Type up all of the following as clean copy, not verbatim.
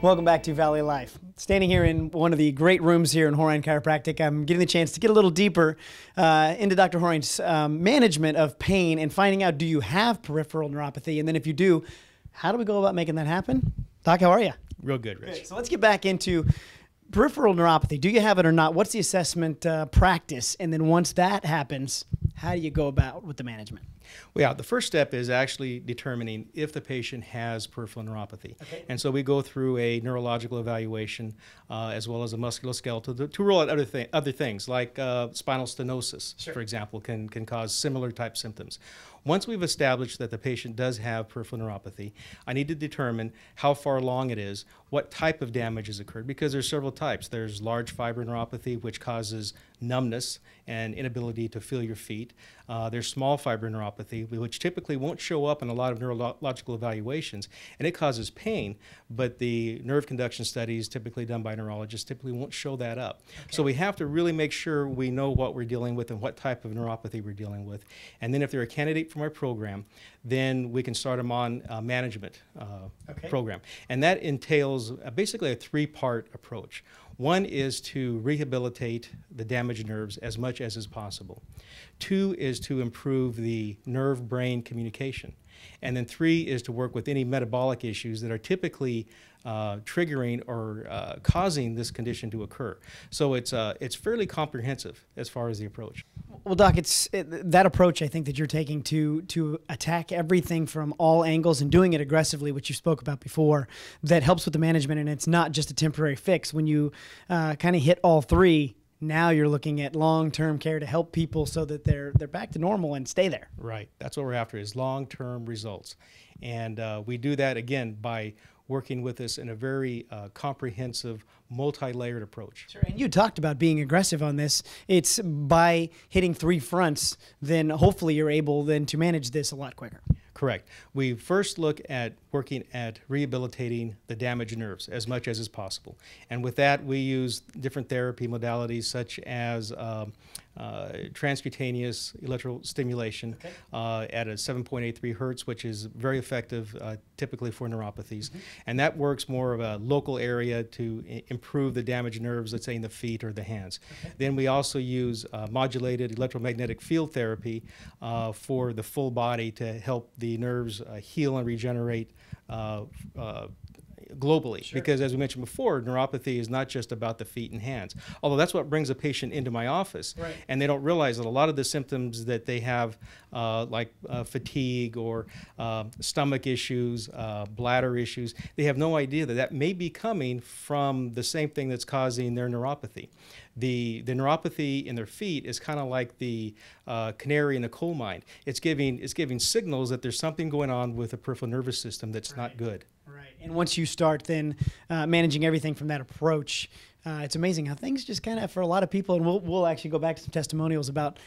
Welcome back to Valley Life. Standing here in one of the great rooms here in Horine Chiropractic, I'm getting the chance to get a little deeper into Dr. Horine's management of pain and finding out, do you have peripheral neuropathy? And then if you do, how do we go about making that happen? Doc, how are you? Real good, Rich. Great. So let's get back into peripheral neuropathy. Do you have it or not? What's the assessment practice? And then once that happens, how do you go about with the management? Well, yeah, the first step is actually determining if the patient has peripheral neuropathy. Okay. And so we go through a neurological evaluation as well as a musculoskeletal to rule out other things like spinal stenosis, sure, for example, can cause similar type symptoms. Once we've established that the patient does have peripheral neuropathy, I need to determine how far along it is, what type of damage has occurred, because there's several types. There's large fiber neuropathy, which causes numbness and inability to feel your feet. There's small fiber neuropathy, which typically won't show up in a lot of neurological evaluations, and it causes pain, but the nerve conduction studies typically done by neurologists typically won't show that up. Okay. So we have to really make sure we know what we're dealing with and what type of neuropathy we're dealing with. And then if they're a candidate from our program, then we can start them on a management program. And that entails basically a three-part approach. One is to rehabilitate the damaged nerves as much as is possible. Two is to improve the nerve-brain communication. And then three is to work with any metabolic issues that are typically triggering or causing this condition to occur. So it's fairly comprehensive as far as the approach. Well, Doc, that approach I think that you're taking to attack everything from all angles and doing it aggressively, which you spoke about before, that helps with the management, and it's not just a temporary fix. When you kind of hit all three, now you're looking at long-term care to help people so that they're back to normal and stay there. Right. That's what we're after, is long-term results. And we do that, again, by working with us in a very comprehensive, multi-layered approach. Sure. And you talked about being aggressive on this. It's by hitting three fronts, then hopefully you're able then to manage this a lot quicker. Correct. We first look at working at rehabilitating the damaged nerves as much as is possible. And with that, we use different therapy modalities such as transcutaneous electrical stimulation at a 7.83 hertz, which is very effective typically for neuropathies. Mm-hmm. And that works more of a local area to improve the damaged nerves, let's say in the feet or the hands. Okay. Then we also use modulated electromagnetic field therapy for the full body to help the nerves heal and regenerate globally. Sure. Because as we mentioned before, neuropathy is not just about the feet and hands, although that's what brings a patient into my office. Right. And they don't realize that a lot of the symptoms that they have, like fatigue or stomach issues, bladder issues, they have no idea that that may be coming from the same thing that's causing their neuropathy. The neuropathy in their feet is kind of like the canary in a coal mine. It's giving signals that there's something going on with the peripheral nervous system that's not good. Right. And once you start then managing everything from that approach, it's amazing how things just kind of, for a lot of people, and we'll actually go back to some testimonials about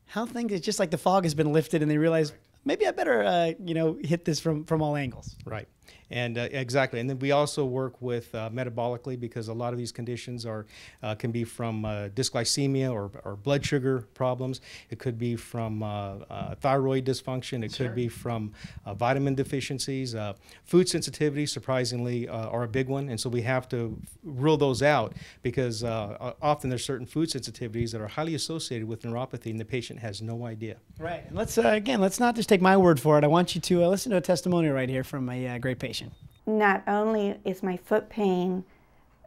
how things, it's just like the fog has been lifted and they realize, maybe I better, hit this from all angles. Right. And exactly. And then we also work with metabolically, because a lot of these conditions can be from dysglycemia or blood sugar problems. It could be from thyroid dysfunction. It could be from vitamin deficiencies. Food sensitivity, surprisingly, are a big one. And so we have to rule those out, because often there's certain food sensitivities that are highly associated with neuropathy and the patient has no idea. Right. And let's not just take my word for it. I want you to listen to a testimonial right here from a great patient. Not only is my foot pain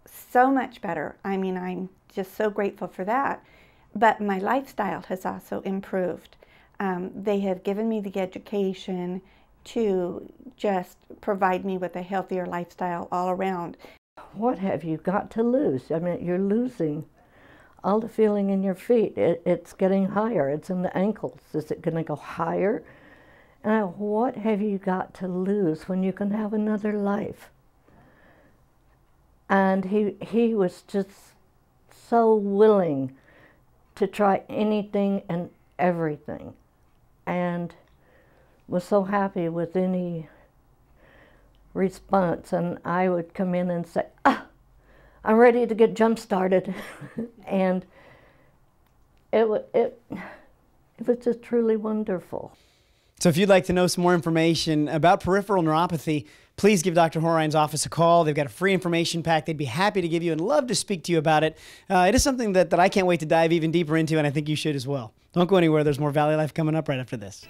so much better, I mean, I'm just so grateful for that, but my lifestyle has also improved. They have given me the education to just provide me with a healthier lifestyle all around. What have you got to lose? I mean, you're losing all the feeling in your feet. It's getting higher. It's in the ankles. Is it going to go higher? What have you got to lose when you can have another life? And he was just so willing to try anything and everything, and was so happy with any response. And I would come in and say, I'm ready to get jump started. And it was just truly wonderful. So if you'd like to know some more information about peripheral neuropathy, please give Dr. Horine's office a call. They've got a free information pack they'd be happy to give you and love to speak to you about it. It is something that I can't wait to dive even deeper into, and I think you should as well. Don't go anywhere. There's more Valley Life coming up right after this.